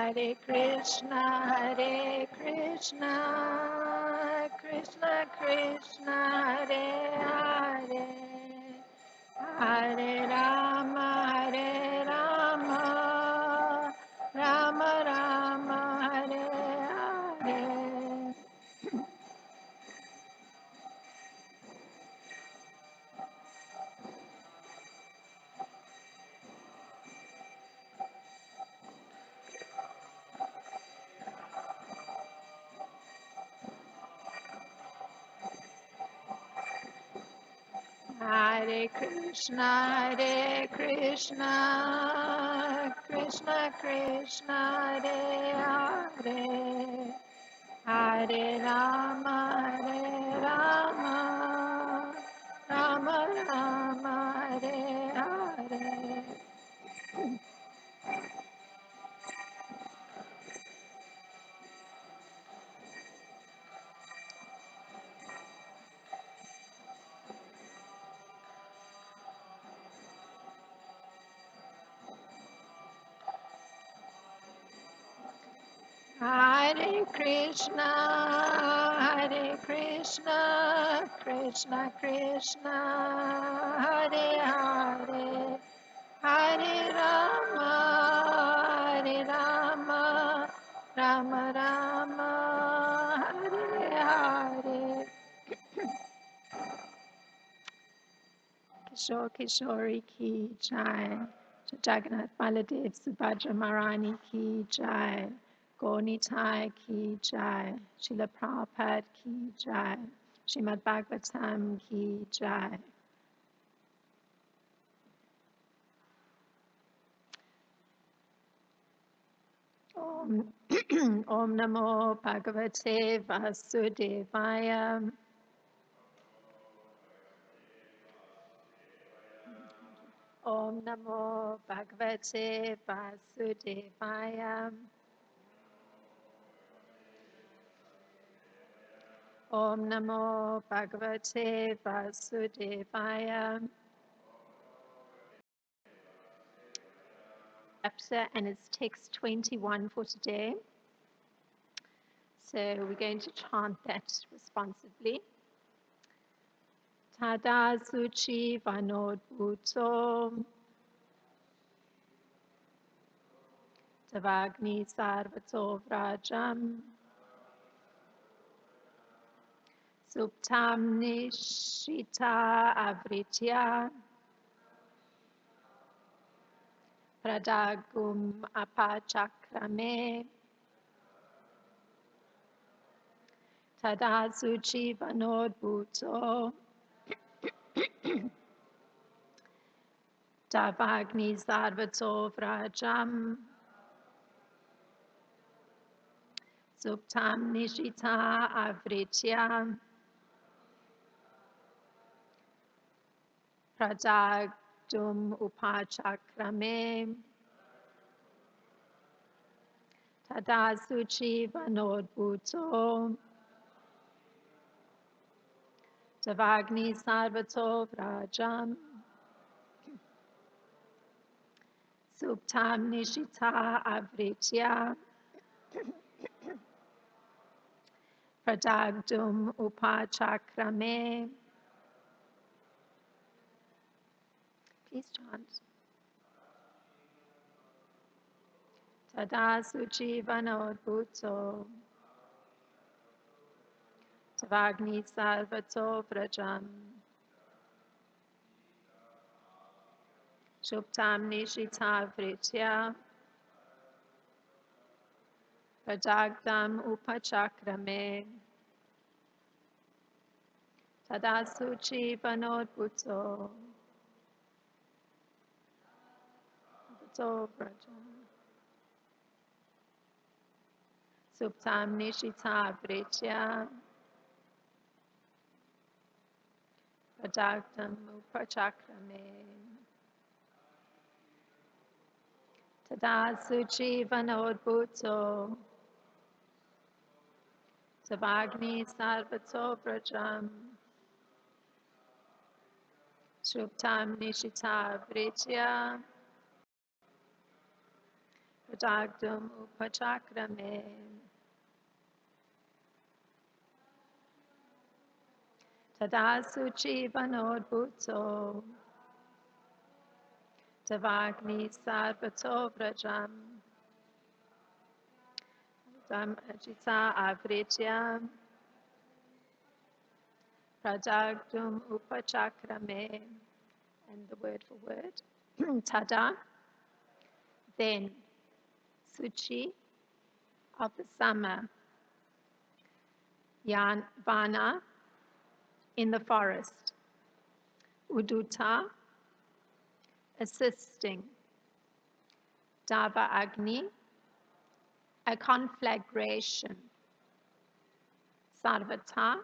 Hare Krishna, Krishna Krishna, Hare Hare, Hare Rama, Rama Rama, Hare Hare. Hare Krishna, Krishna Krishna, Hare Hare, Hare Rama, Rama Rama, Hare Hare. Hare Krishna, Krishna Krishna, Hare Hare, Hare Rama, Rama Rama, Hare Hare. Kishore Kishori ki jai, Jagannath Baladev Subhadra Marani ki jai, Gaunitai ki jai, Srila Prabhupada ki jai, Srimad Bhagavatam ki jai. Om Namo Bhagavate Vasudevaya. Om Namo Bhagavate Vasudevaya. Om Namo Bhagavate Vasudevaya. Chapter and it's text 21 for today. So we're going to chant that responsively. Tada Suchi Vanod Bhutso Tavagni Sarvato Vrajam Suptam Nishita Avritya Pradagum Apachakrame Tada Suchi Vanod Bhutso Tavagni Sarvato Vrajam Suptam Nishita Avritya Pradagdum Upachakrame Tadasuchi Vanod Bhutso Tavagni Sarvato Vrajam Suptam Nishita Avritya Pradagdum Upachakrame. Please chant. Tadasuchi Vanod Bhutso Tavagni Sarvato Vrajam Suptam Nishita Vritya Pradagdam Upachakrame Tadasuchi Vanod Bhutso Vrajam Suptam Nishita Vritya Pradagdam Upachakrame Tadasuchi Vanod Bhutso Tavagni Sarvato Vrajam Suptam Nishita Vritya Tadagdum upachakrame. Tadasuchi vanodbhuto. Tavagni sarvato vrajam. Jita avritya. Pradagdum upachakrame. And the word for word. Tada. Then. Suchi. Of the summer. Vana. In the forest. Uduta. Assisting. Dava Agni. A conflagration. Sarvata.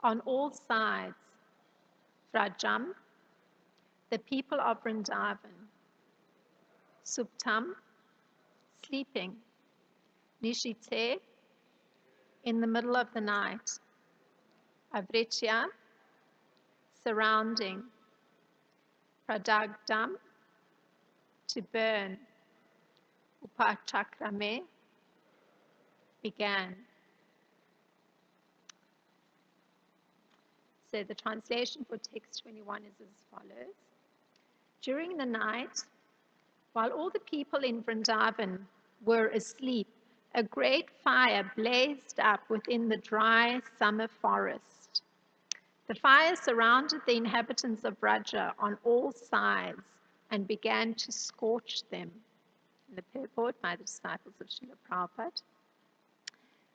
On all sides. Vrajam. The people of Vrindavan. Suptam. Sleeping. Nishite. In the middle of the night. Avritya. Surrounding. Pradagdam. To burn. Upachakrame. Began. So the translation for text 21 is as follows. During the night, while all the people in Vrindavan were asleep, a great fire blazed up within the dry summer forest. The fire surrounded the inhabitants of Vraja on all sides and began to scorch them. In the purport by the disciples of Srila Prabhupada.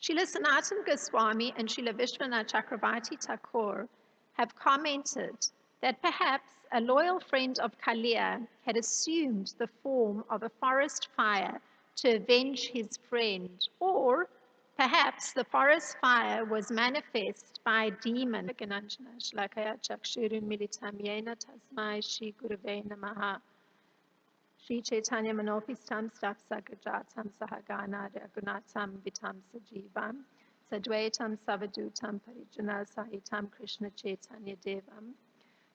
Srila Sanatana Goswami and Srila Vishwanath Chakravarti Thakur have commented that perhaps a loyal friend of Kaliya had assumed the form of a forest fire to avenge his friend, or perhaps the forest fire was manifest by a demon. Shri Chaitanya Manopistam Stapsagajatam Sahagana Ragunatam Vitam Sajivam Sadvaitam Savadutam Parijana Sahitam Krishna Chaitanya Devam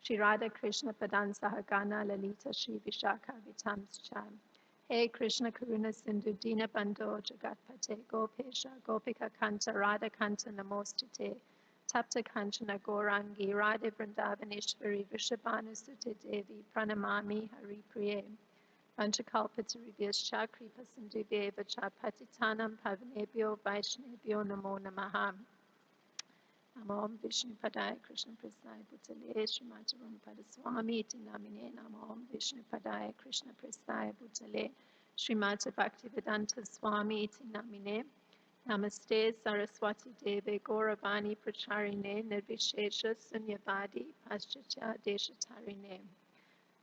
Shri Radha Krishna Padan Sahagana Lalita Shri Vishaka Vitam Cham Hey Krishna Karuna Sindhu Dina Bando Jagatpate Gopesha Gopika Kanta Radha Kanta Namostite Tapta Kanchana Gorangi Radha Vrindavaneshwari Vishabhanu Sute Devi Pranamami Hari Priye Panchakalpataribhyascha Kripa Sindhuveva Cha Patitanam Pavanebhyo Vaishnebhyo Namo Namaha. Namo Vishnu Padaya Krishna Prasaya Bhutale Srimati Ramapada Swami Iti Namine Namo Vishnu Padaya Krishna Prasaya Bhutale Srimati Bhaktivedanta Swami Iti Namine Namaste Saraswati Deve Gauravani Pracharine Nirvishesha Sunyavadi Paschatya Deshatarine.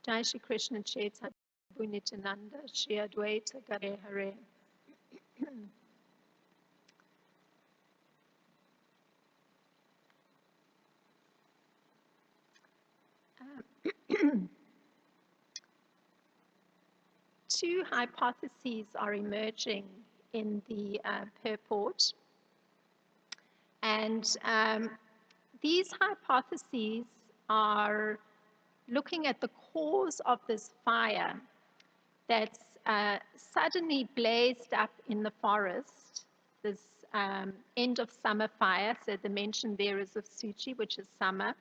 Jai Shri Krishna Chaitanya Nitananda Shri Advaita Gare Hare. Two hypotheses are emerging in the purport, and these hypotheses are looking at the cause of this fire that's suddenly blazed up in the forest, this end of summer fire. So the mention there is of Suchi, which is summer.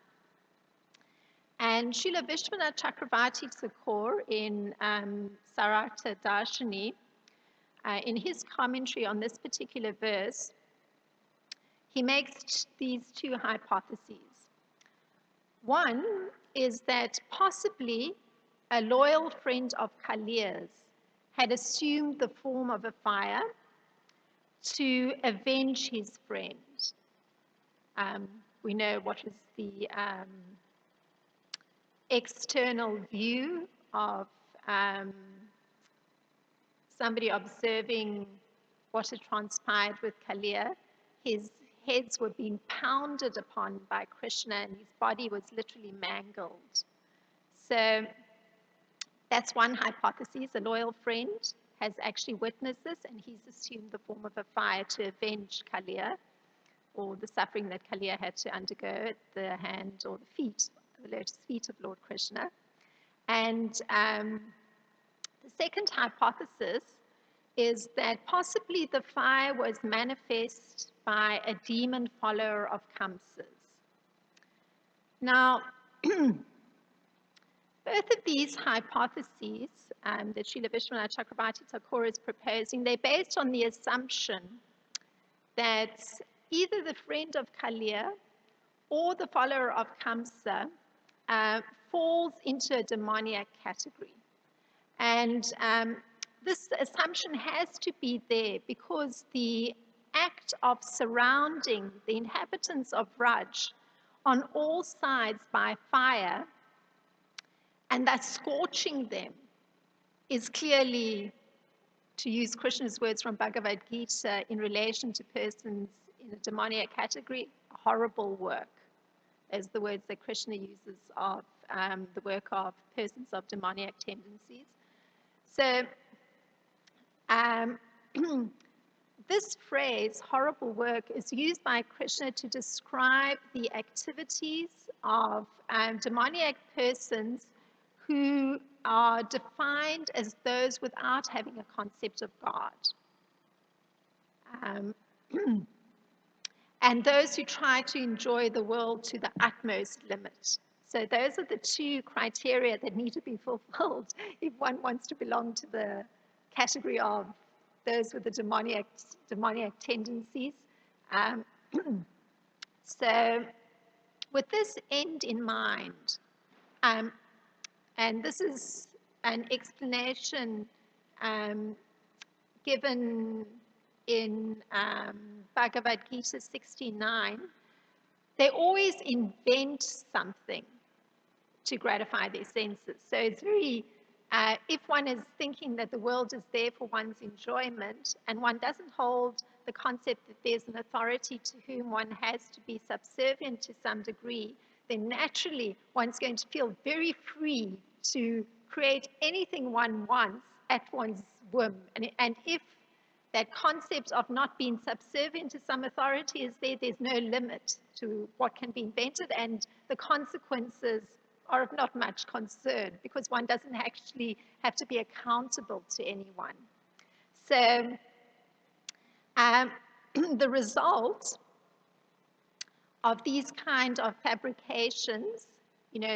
And Srila Vishwanath Chakravarti Thakur in Sarartha Darshani, in his commentary on this particular verse, he makes these two hypotheses. One is that possibly a loyal friend of Kaliya's had assumed the form of a fire to avenge his friend. We know what is the external view of somebody observing what had transpired with Kaliya. His heads were being pounded upon by Krishna and his body was literally mangled. So that's one hypothesis. A loyal friend has actually witnessed this and he's assumed the form of a fire to avenge Kaliya, or the suffering that Kaliya had to undergo at the hand or the feet, the lotus feet of Lord Krishna. And the second hypothesis is that possibly the fire was manifest by a demon follower of Kamsa's. Now, both of these hypotheses that Srila Vishwanath Chakrabarti Thakur is proposing, they're based on the assumption that either the friend of Kaliya or the follower of Kamsa falls into a demoniac category. And this assumption has to be there because the act of surrounding the inhabitants of Raj on all sides by fire and thus scorching them is clearly, to use Krishna's words from Bhagavad Gita, in relation to persons in a demoniac category, a horrible work, as the words that Krishna uses of the work of persons of demoniac tendencies. So this phrase, horrible work, is used by Krishna to describe the activities of demoniac persons who are defined as those without having a concept of God. And those who try to enjoy the world to the utmost limit. So those are the two criteria that need to be fulfilled if one wants to belong to the category of those with the demoniac tendencies. So with this end in mind, and this is an explanation given in Bhagavad Gita 69, they always invent something to gratify their senses. So it's very, if one is thinking that the world is there for one's enjoyment and one doesn't hold the concept that there's an authority to whom one has to be subservient to some degree, then naturally one's going to feel very free to create anything one wants at one's whim. And if that concept of not being subservient to some authority is there, there's no limit to what can be invented, and the consequences are of not much concern because one doesn't actually have to be accountable to anyone. So the result of these kind of fabrications,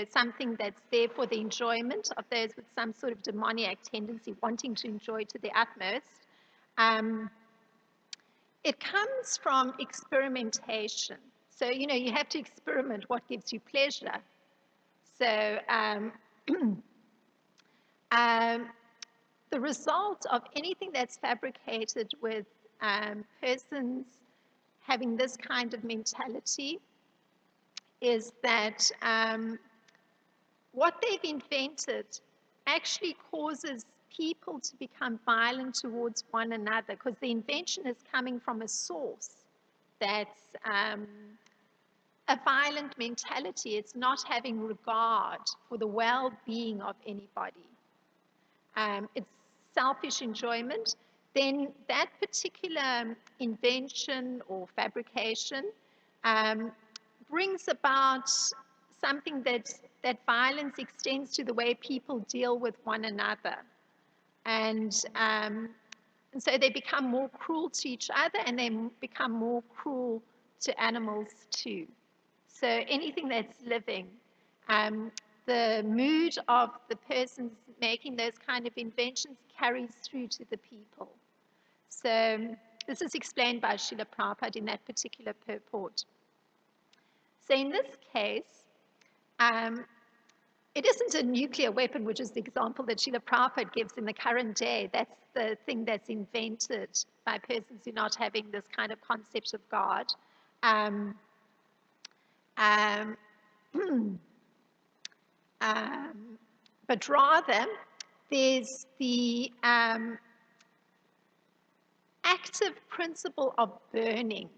something that's there for the enjoyment of those with some sort of demoniac tendency, wanting to enjoy to the utmost, it comes from experimentation. So, you have to experiment what gives you pleasure. So the result of anything that's fabricated with persons having this kind of mentality is that what they've invented actually causes people to become violent towards one another because the invention is coming from a source that's a violent mentality. It's not having regard for the well-being of anybody. It's selfish enjoyment. Then that particular invention or fabrication brings about something that violence extends to the way people deal with one another. And so they become more cruel to each other and they become more cruel to animals too. So anything that's living, the mood of the persons making those kind of inventions carries through to the people. So this is explained by Srila Prabhupada in that particular purport. So in this case, it isn't a nuclear weapon, which is the example that Srila Prabhupada gives in the current day. That's the thing that's invented by persons who are not having this kind of concept of God. But rather, there's the active principle of burning.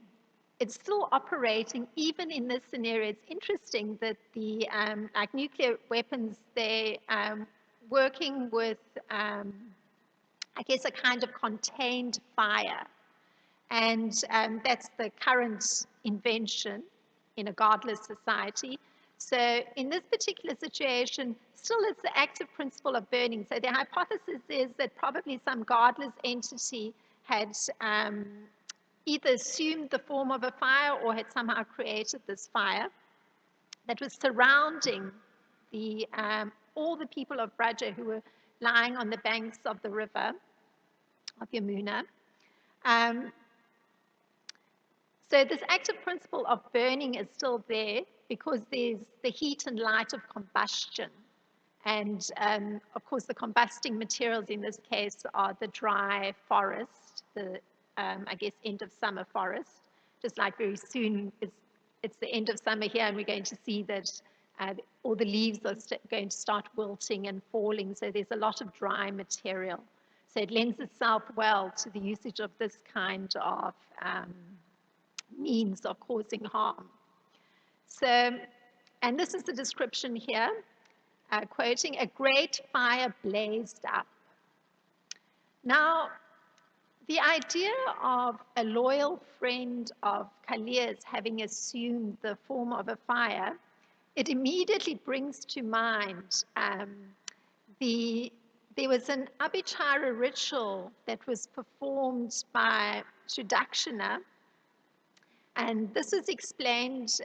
It's still operating even in this scenario. It's interesting that the like nuclear weapons, they're working with, I guess, a kind of contained fire. And that's the current invention in a godless society. So in this particular situation, still it's the active principle of burning. So the hypothesis is that probably some godless entity had either assumed the form of a fire or had somehow created this fire that was surrounding the, all the people of Braja who were lying on the banks of the river of Yamuna. So this active principle of burning is still there because there's the heat and light of combustion. And of course, the combusting materials in this case are the dry forest, the, I guess, end of summer forest. Just like very soon, it's the end of summer here, and we're going to see that all the leaves are going to start wilting and falling. So there's a lot of dry material. So it lends itself well to the usage of this kind of means of causing harm. So, and this is the description here, quoting, "A great fire blazed up." Now, the idea of a loyal friend of Kaliya's having assumed the form of a fire, it immediately brings to mind there was an Abhichara ritual that was performed by Sudakshana. And this is explained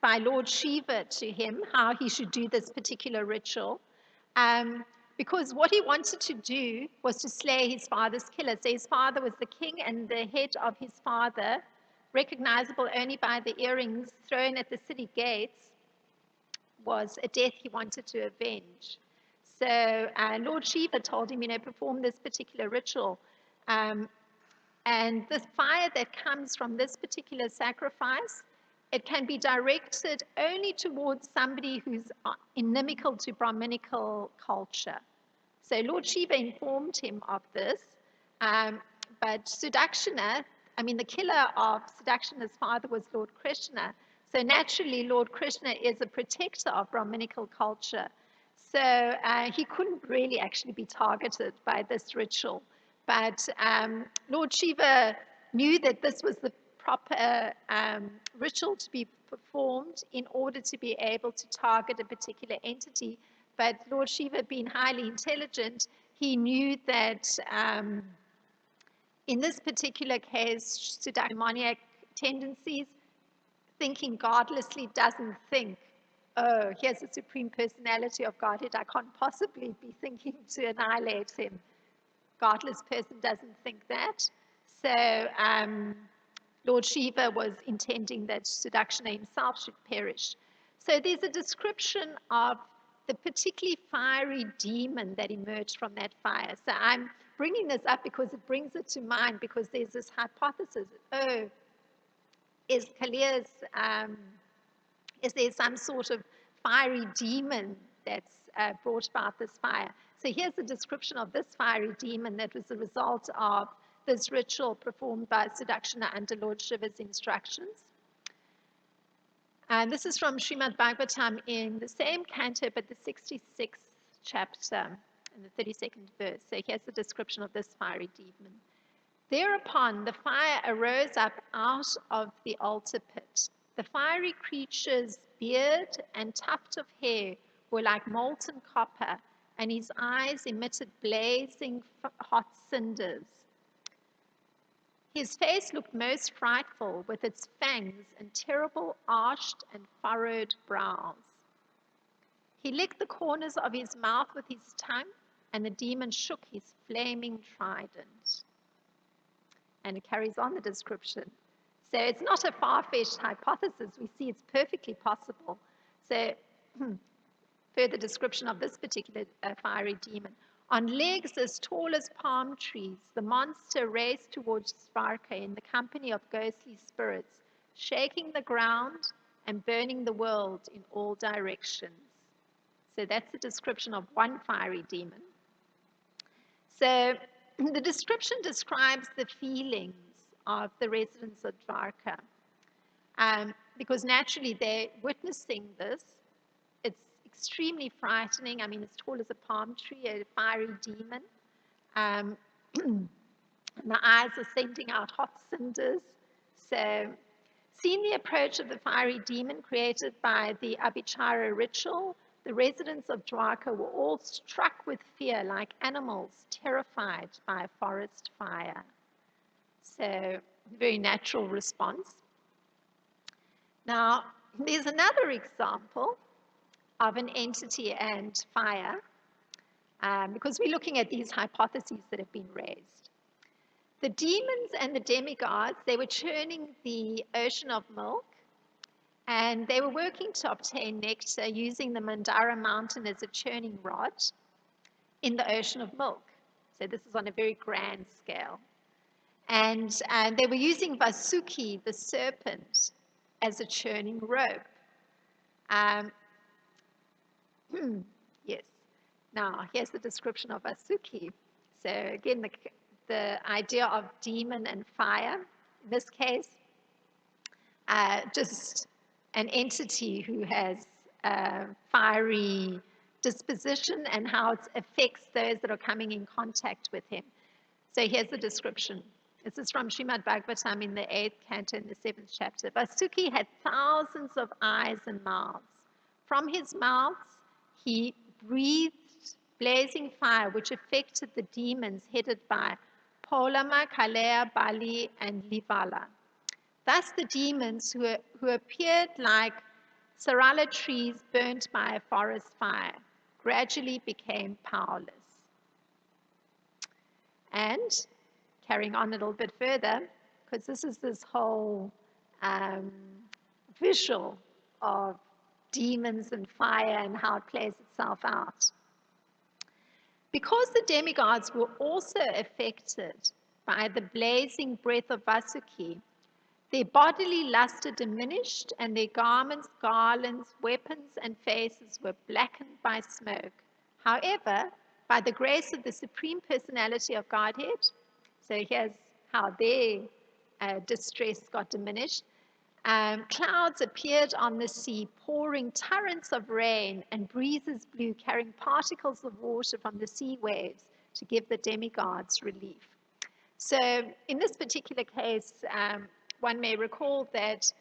by Lord Shiva to him, how he should do this particular ritual. Because what he wanted to do was to slay his father's killer. So his father was the king, and the head of his father, recognizable only by the earrings thrown at the city gates, was a death he wanted to avenge. So Lord Shiva told him, perform this particular ritual. And the fire that comes from this particular sacrifice, it can be directed only towards somebody who's inimical to Brahminical culture. So Lord Shiva informed him of this, but Sudakshana, the killer of Sudakshana's father was Lord Krishna. So naturally, Lord Krishna is a protector of Brahminical culture. So he couldn't really actually be targeted by this ritual. But Lord Shiva knew that this was the proper ritual to be performed in order to be able to target a particular entity. But Lord Shiva, being highly intelligent, he knew that in this particular case, demoniac tendencies, thinking godlessly doesn't think, oh, here's the Supreme Personality of Godhead, I can't possibly be thinking to annihilate him. Godless person doesn't think that. So Lord Shiva was intending that Sudakshana himself should perish. So there's a description of the particularly fiery demon that emerged from that fire. So I'm bringing this up because it brings it to mind, because there's this hypothesis, oh, is Kaliya's, is there some sort of fiery demon that's brought about this fire? So here's a description of this fiery demon that was the result of this ritual performed by Sudakshana under Lord Shiva's instructions. And this is from Srimad Bhagavatam in the same canto, but the 66th chapter, in the 32nd verse. So here's the description of this fiery demon. Thereupon the fire arose up out of the altar pit. The fiery creature's beard and tuft of hair were like molten copper, and his eyes emitted blazing hot cinders. His face looked most frightful, with its fangs and terrible arched and furrowed brows. He licked the corners of his mouth with his tongue, and the demon shook his flaming trident. And it carries on the description. So it's not a far-fetched hypothesis. We see it's perfectly possible. So further description of this particular fiery demon. On legs as tall as palm trees, the monster raced towards Svarka in the company of ghostly spirits, shaking the ground and burning the world in all directions. So that's the description of one fiery demon. So the description describes the feelings of the residents of Dvarka, because naturally they're witnessing this. It's extremely frightening. As tall as a palm tree, a fiery demon. And the eyes are sending out hot cinders. So Seeing the approach of the fiery demon created by the Abhichara ritual, the residents of Dwarka were all struck with fear like animals terrified by a forest fire. So, very natural response. Now, there's another example of an entity and fire, because we're looking at these hypotheses that have been raised. The demons and the demigods, they were churning the ocean of milk, and they were working to obtain nectar using the Mandara mountain as a churning rod in the ocean of milk. So this is on a very grand scale. And they were using Vasuki, the serpent, as a churning rope. Yes. Now, here's the description of Vasuki. So again, the idea of demon and fire, in this case, just an entity who has a fiery disposition and how it affects those that are coming in contact with him. So here's the description. This is from Srimad Bhagavatam in the 8th canto in the 7th chapter. Vasuki had thousands of eyes and mouths. From his mouths, he breathed blazing fire, which affected the demons headed by Polama, Kaliya, Bali, and Livala. Thus, the demons who appeared like sarala trees burnt by a forest fire gradually became powerless. And carrying on a little bit further, because this is this whole visual of demons and fire and how it plays itself out. Because the demigods were also affected by the blazing breath of Vasuki, their bodily luster diminished, and their garments, garlands, weapons, and faces were blackened by smoke. However, by the grace of the Supreme Personality of Godhead, so here's how their distress got diminished. Clouds appeared on the sea, pouring torrents of rain, and breezes blew, carrying particles of water from the sea waves to give the demigods relief. So in this particular case, one may recall that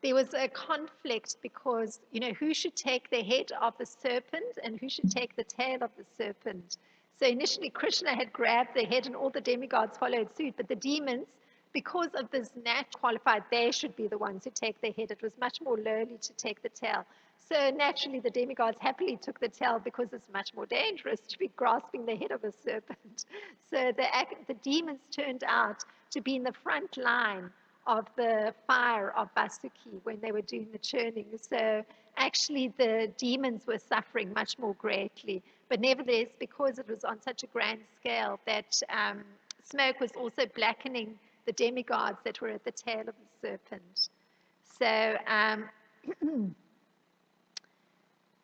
there was a conflict because, who should take the head of the serpent and who should take the tail of the serpent. So initially Krishna had grabbed the head and all the demigods followed suit, but the demons, because of this natural qualified, they should be the ones who take the head. It was much more lowly to take the tail. So naturally the demigods happily took the tail because it's much more dangerous to be grasping the head of a serpent. So the demons turned out to be in the front line of the fire of Vasuki when they were doing the churning. So actually the demons were suffering much more greatly. But nevertheless, because it was on such a grand scale, that smoke was also blackening the demigods that were at the tail of the serpent. So,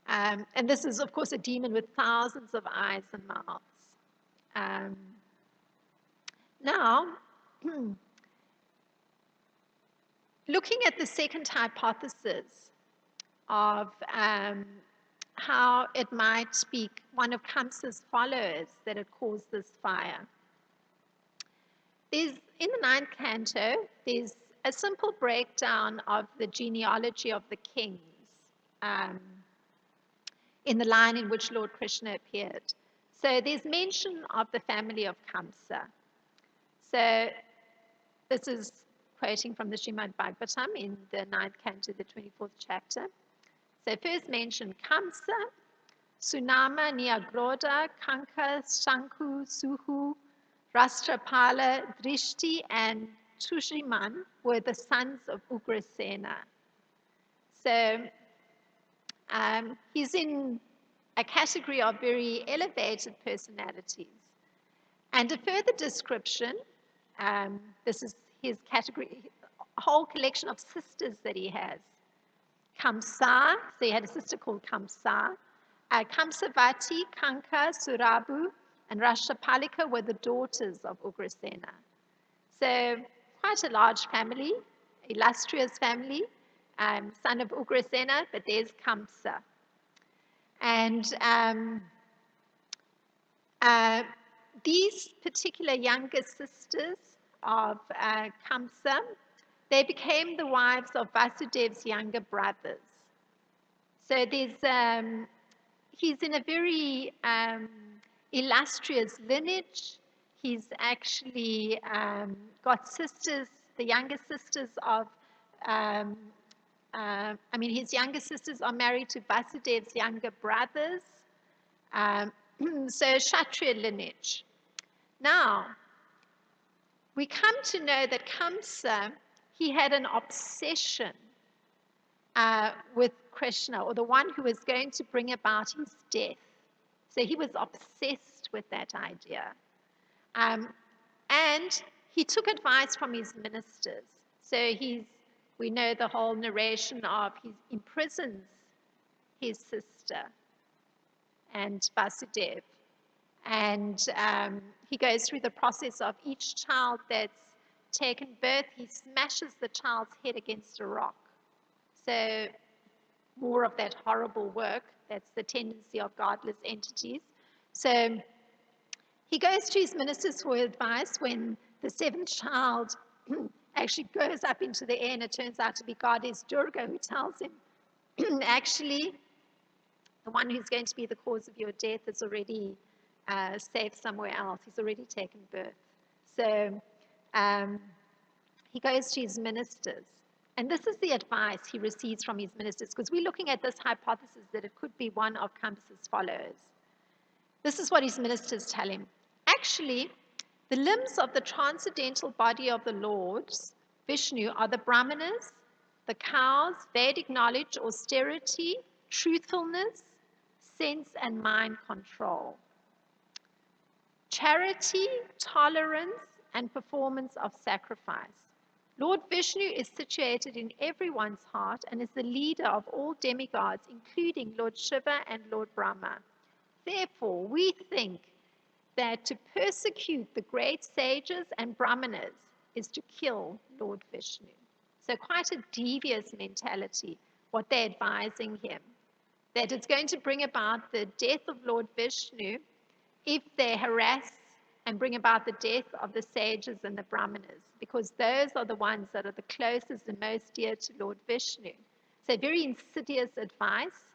and this is, of course, a demon with thousands of eyes and mouths. Now, looking at the second hypothesis of how it might be one of Kamsa's followers that had caused this fire. In the 9th canto, there's a simple breakdown of the genealogy of the kings in the line in which Lord Krishna appeared. So there's mention of the family of Kamsa. So this is quoting from the Srimad Bhagavatam in the 9th canto, the 24th chapter. So first mention Kamsa, Sunama, Niagrodha, Kanka, Shanku, Suhu, Rashtrapala, Drishti, and Tushiman were the sons of Ugrasena. So he's in a category of very elevated personalities. And a further description, this is his category, a whole collection of sisters that he has. Kamsa, so he had a sister called Kamsa. Kamsavati, Kanka, Surabu, and Rashtrapalika were the daughters of Ugrasena. So quite a large family, illustrious family, son of Ugrasena, but there's Kamsa. And these particular younger sisters of Kamsa they became the wives of Vasudev's younger brothers. So he's in a very illustrious lineage. He's actually got sisters, the younger sisters of, his younger sisters are married to Vasudev's younger brothers. So Kshatriya lineage. Now, we come to know that Kamsa, he had an obsession with Krishna, or the one who was going to bring about his death. So he was obsessed with that idea. And he took advice from his ministers. So we know the whole narration of he imprisons his sister and Vasudev. And he goes through the process of each child that's taken birth, he smashes the child's head against a rock. So more of that horrible work, that's the tendency of godless entities. So he goes to his ministers for advice when the seventh child actually goes up into the air, and it turns out to be Goddess Durga, who tells him, actually, the one who's going to be the cause of your death is already safe somewhere else. He's already taken birth. So he goes to his ministers. And this is the advice he receives from his ministers, because we're looking at this hypothesis that it could be one of Kamsa's followers. This is what his ministers tell him. Actually, the limbs of the transcendental body of the Lord, Vishnu, are the Brahmanas, the cows, Vedic knowledge, austerity, truthfulness, sense and mind control, charity, tolerance, and performance of sacrifice. Lord Vishnu is situated in everyone's heart and is the leader of all demigods, including Lord Shiva and Lord Brahma. Therefore, we think that to persecute the great sages and Brahmanas is to kill Lord Vishnu. So quite a devious mentality, what they're advising him, that it's going to bring about the death of Lord Vishnu if they harass and bring about the death of the sages and the Brahmanas, because those are the ones that are the closest and most dear to Lord Vishnu. So very insidious advice.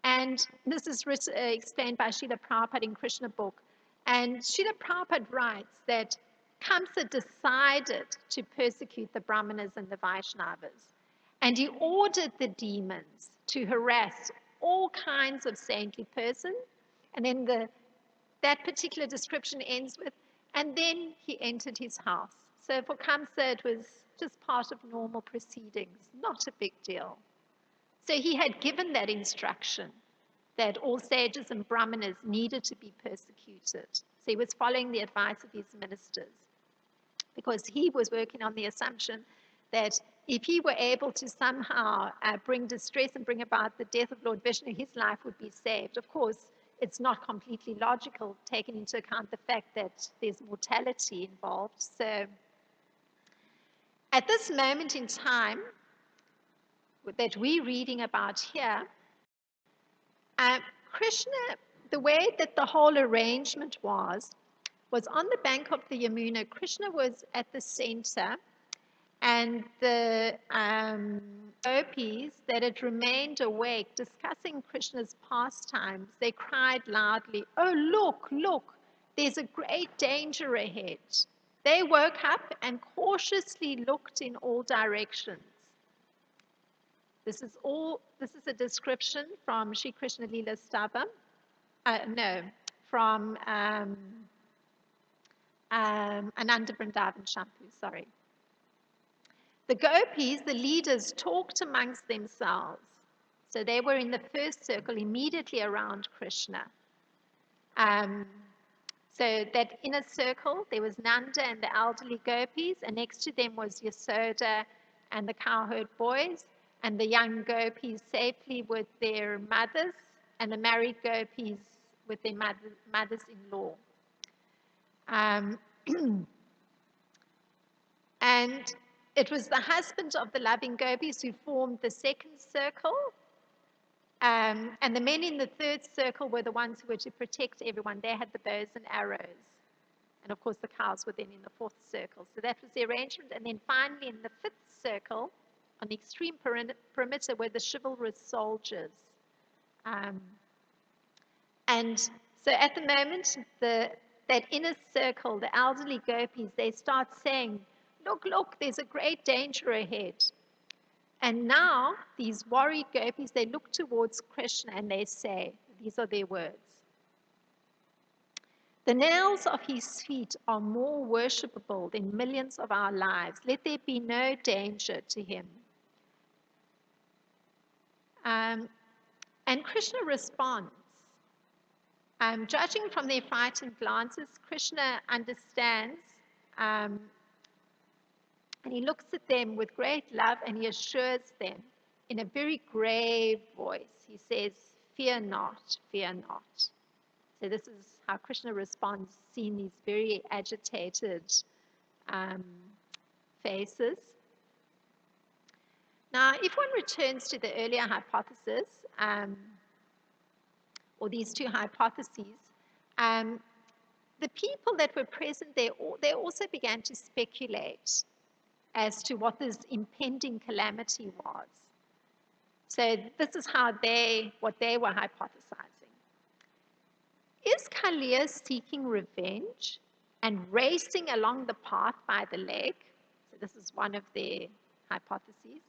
And this is explained by Srila Prabhupada in Krishna book. And Srila Prabhupada writes that Kamsa decided to persecute the Brahmanas and the Vaishnavas. And he ordered the demons to harass all kinds of saintly persons. And then that particular description ends with, and then he entered his house. So for Kamsa, it was just part of normal proceedings, not a big deal. So he had given that instruction that all sages and Brahmanas needed to be persecuted. So he was following the advice of his ministers, because he was working on the assumption that if he were able to somehow bring distress and bring about the death of Lord Vishnu, his life would be saved. Of course, it's not completely logical, taking into account the fact that there's mortality involved. So at this moment in time that we're reading about here, Krishna, the way that the whole arrangement was on the bank of the Yamuna. Krishna was at the center, and the gopis that had remained awake discussing Krishna's pastimes, they cried loudly, "Oh, look, look, there's a great danger ahead." They woke up and cautiously looked in all directions. This is a description from Sri Krishna Leela Stava. From Ananda Vrindavan Shampoo, sorry. The gopis, the leaders, talked amongst themselves. So they were in the first circle immediately around Krishna. So that inner circle, there was Nanda and the elderly gopis, and next to them was Yasoda and the cowherd boys, and the young gopis safely with their mothers, and the married gopis with their mothers-in-law. And it was the husband of the loving gopis who formed the second circle. And the men in the third circle were the ones who were to protect everyone. They had the bows and arrows. And of course, the cows were then in the fourth circle. So that was the arrangement. And then finally, in the fifth circle, on the extreme perimeter, were the chivalrous soldiers. And so at the moment, that inner circle, the elderly gopis, they start saying, look, look, there's a great danger ahead. And now these worried gopis, they look towards Krishna and they say, these are their words. The nails of his feet are more worshipable than millions of our lives. Let there be no danger to him. And Krishna responds. Judging from their frightened glances, Krishna understands, and he looks at them with great love and he assures them in a very grave voice. He says, fear not, fear not. So this is how Krishna responds, seeing these very agitated faces. Now, if one returns to the earlier hypothesis, or these two hypotheses, the people that were present there, they also began to speculate as to what this impending calamity was. So this is what they were hypothesizing. Is Kaliya seeking revenge and racing along the path by the lake? So this is one of their hypotheses.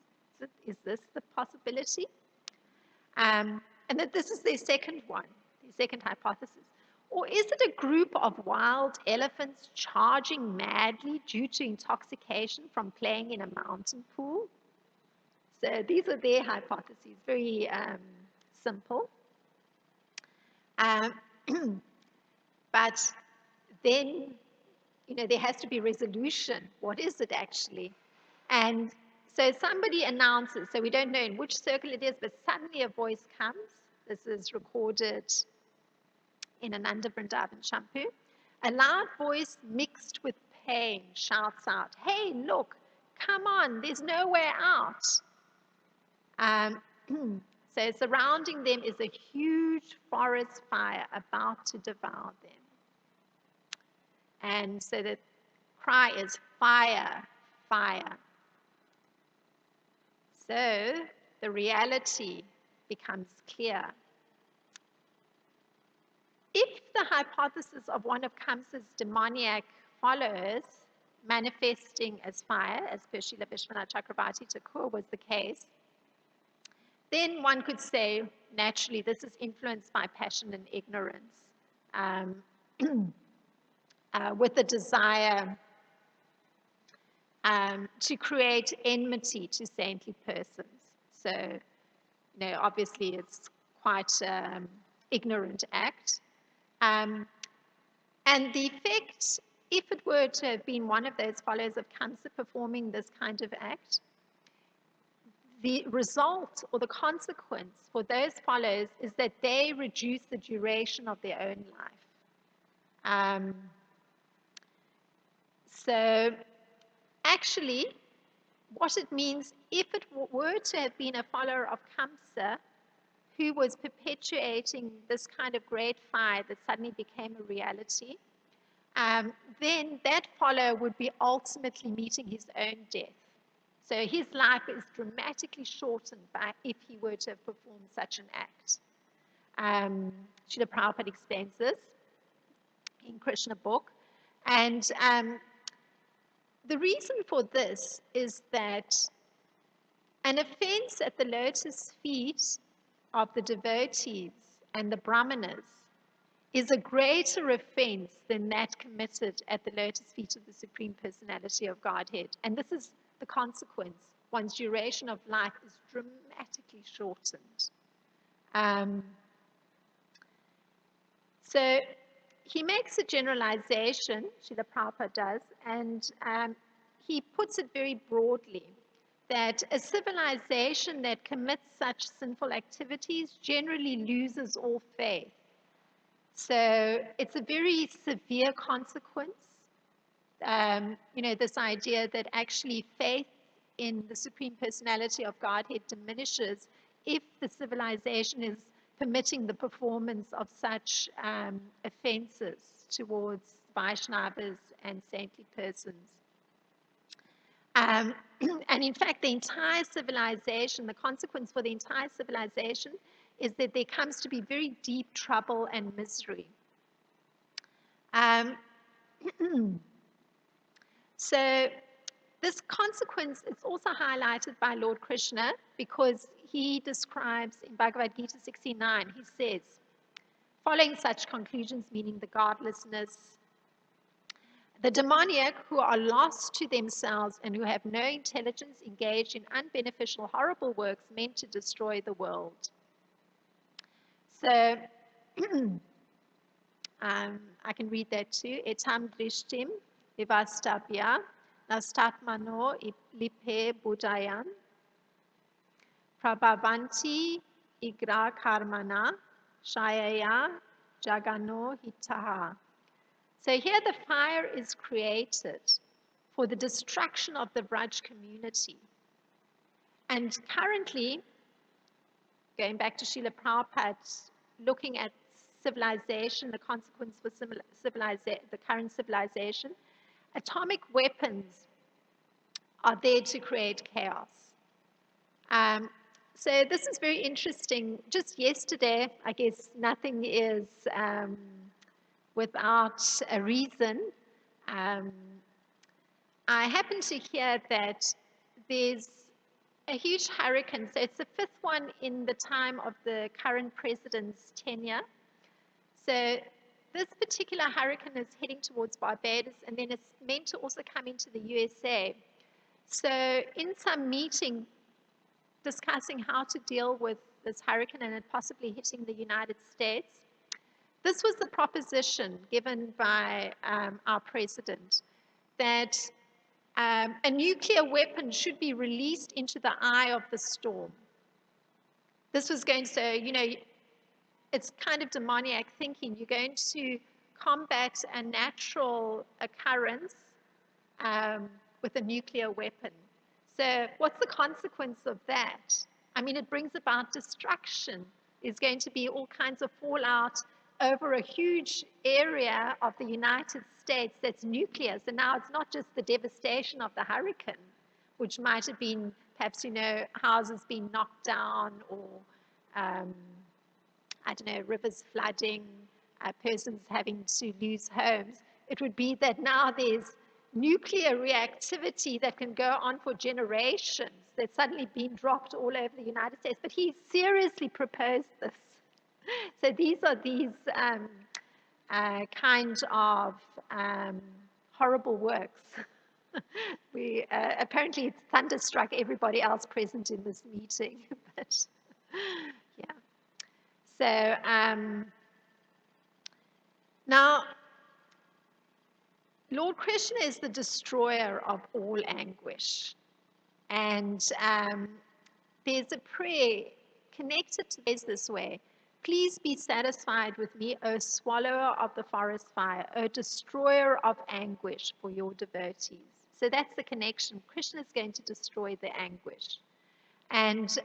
Is this the possibility? And that this is their second one, their second hypothesis. Or is it a group of wild elephants charging madly due to intoxication from playing in a mountain pool? So these are their hypotheses, very simple. But then, there has to be resolution. What is it actually? And so somebody announces, so we don't know in which circle it is, but suddenly a voice comes. This is recorded in Ananda Vrindavan Champu. A loud voice mixed with pain shouts out, hey, look, come on, there's no way out. So surrounding them is a huge forest fire about to devour them. And so the cry is fire, fire. So the reality becomes clear. If the hypothesis of one of Kamsa's demoniac followers manifesting as fire, as per Srila Vishwanath Chakravarti Thakur was the case, then one could say, naturally, this is influenced by passion and ignorance, with the desire to create enmity to saintly persons. So, obviously it's quite ignorant act. And the effect, if it were to have been one of those followers of Kamsa performing this kind of act, the result or the consequence for those followers is that they reduce the duration of their own life. So actually, what it means, if it were to have been a follower of Kamsa who was perpetuating this kind of great fire that suddenly became a reality, then that follower would be ultimately meeting his own death. So his life is dramatically shortened if he were to have performed such an act. Srila Prabhupada explains this in Krishna book. And the reason for this is that an offense at the lotus feet of the devotees and the brahmanas is a greater offense than that committed at the lotus feet of the Supreme Personality of Godhead. And this is the consequence. One's duration of life is dramatically shortened. So he makes a generalization, Srila Prabhupada does, and he puts it very broadly, that a civilization that commits such sinful activities generally loses all faith. So it's a very severe consequence. This idea that actually faith in the Supreme Personality of Godhead diminishes if the civilization is permitting the performance of such offenses towards Vaishnavas and saintly persons. And in fact, the entire civilization, the consequence for the entire civilization is that there comes to be very deep trouble and misery. So this consequence is also highlighted by Lord Krishna because he describes in Bhagavad Gita 69, he says, following such conclusions, meaning the godlessness, the demoniac who are lost to themselves and who have no intelligence engaged in unbeneficial, horrible works meant to destroy the world. So I can read that too. Etam drishtim ivastabhya nastatmano lipe budayan prabhavanti igra karmana shayaya jagano hitaha. So here the fire is created for the destruction of the Vraj community. And currently, going back to Srila Prabhupada, looking at civilization, the consequence for the current civilization, atomic weapons are there to create chaos. So this is very interesting. Just yesterday, I guess nothing is without a reason. I happen to hear that there's a huge hurricane. So it's the fifth one in the time of the current president's tenure. So this particular hurricane is heading towards Barbados, and then it's meant to also come into the USA. So in some meeting discussing how to deal with this hurricane and it possibly hitting the United States, this was the proposition given by our president, that a nuclear weapon should be released into the eye of the storm. This was going to, it's kind of demoniac thinking. You're going to combat a natural occurrence with a nuclear weapon. So what's the consequence of that? I mean, it brings about destruction. There's going to be all kinds of fallout over a huge area of the United States that's nuclear. So now it's not just the devastation of the hurricane, which might have been perhaps, houses being knocked down or, I don't know, rivers flooding, persons having to lose homes. It would be that now there's nuclear reactivity that can go on for generations that's suddenly been dropped all over the United States. But he seriously proposed this. So these are kind of horrible works. Apparently it's thunderstruck everybody else present in this meeting. But yeah. So now, Lord Krishna is the destroyer of all anguish. And there's a prayer connected to this way. Please be satisfied with me, O swallower of the forest fire, O destroyer of anguish for your devotees. So that's the connection. Krishna is going to destroy the anguish. And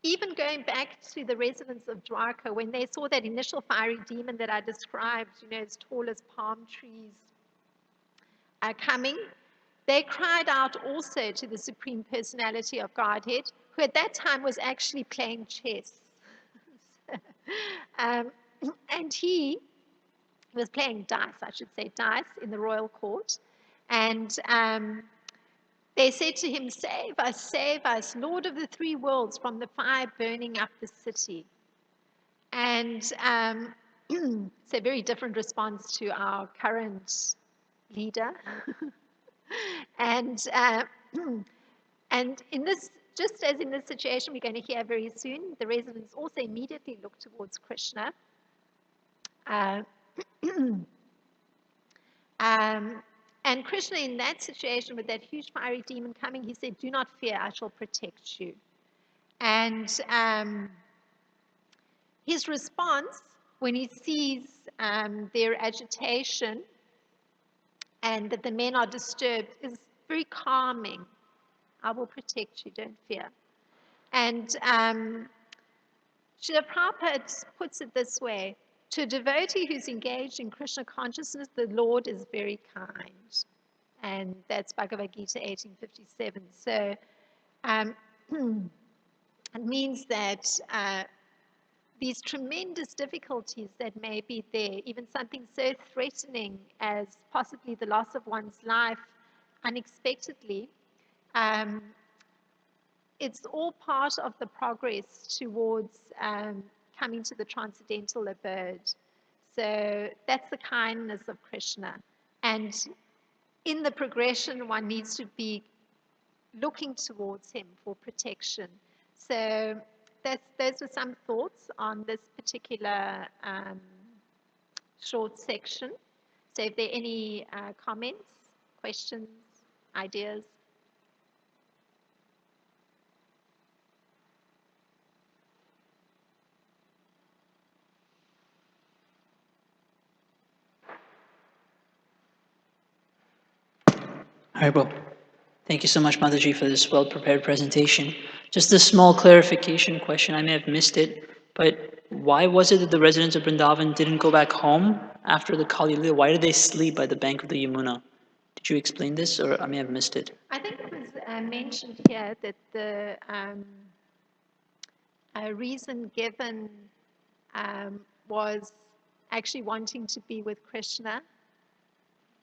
even going back to the residents of Dwarka, when they saw that initial fiery demon that I described, as tall as palm trees, coming, they cried out also to the Supreme Personality of Godhead, who at that time was actually playing chess. And he was playing dice, I should say dice, in the royal court. And they said to him, save us, Lord of the three worlds, from the fire burning up the city. And it's a very different response to our current leader. And in this, just as in this situation we're going to hear very soon, the residents also immediately look towards Krishna. And Krishna, in that situation with that huge fiery demon coming, he said, do not fear, I shall protect you. And his response, when he sees their agitation and that the men are disturbed, is very calming. I will protect you, don't fear. And Srila Prabhupada puts it this way: to a devotee who's engaged in Krishna consciousness, the Lord is very kind. And that's Bhagavad Gita 1857. So um, it means that these tremendous difficulties that may be there, even something so threatening as possibly the loss of one's life unexpectedly, um, it's all part of the progress towards coming to the transcendental abode. So that's the kindness of Krishna. And in the progression, one needs to be looking towards him for protection. So those were some thoughts on this particular short section. So if there are any comments, questions, ideas? Haribol. Thank you so much, Mataji, for this well-prepared presentation. Just a small clarification question, I may have missed it, but why was it that the residents of Vrindavan didn't go back home after the Kaliya? Why did they sleep by the bank of the Yamuna? Did you explain this, or I may have missed it? I think it was mentioned here that the reason given was actually wanting to be with Krishna.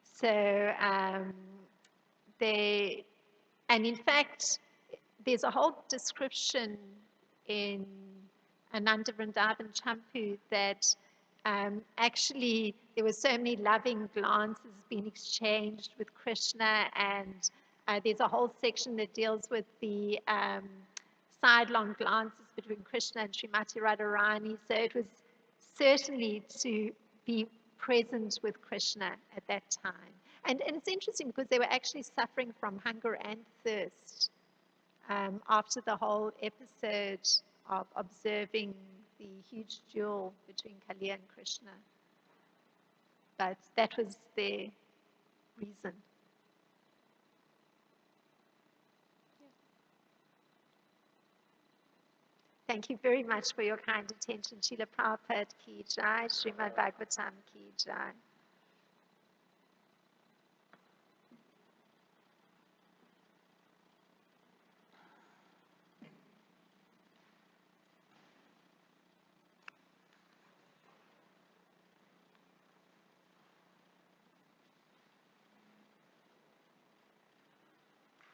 So they, and in fact, there's a whole description in Ananda Vrindavan Champu that actually there were so many loving glances being exchanged with Krishna, and there's a whole section that deals with the sidelong glances between Krishna and Srimati Radharani. So it was certainly to be present with Krishna at that time. And it's interesting because they were actually suffering from hunger and thirst after the whole episode of observing the huge duel between Kaliya and Krishna. But that was their reason. Thank you very much for your kind attention. Srila Prabhupada ki jai, Srimad Bhagavatam ki jai.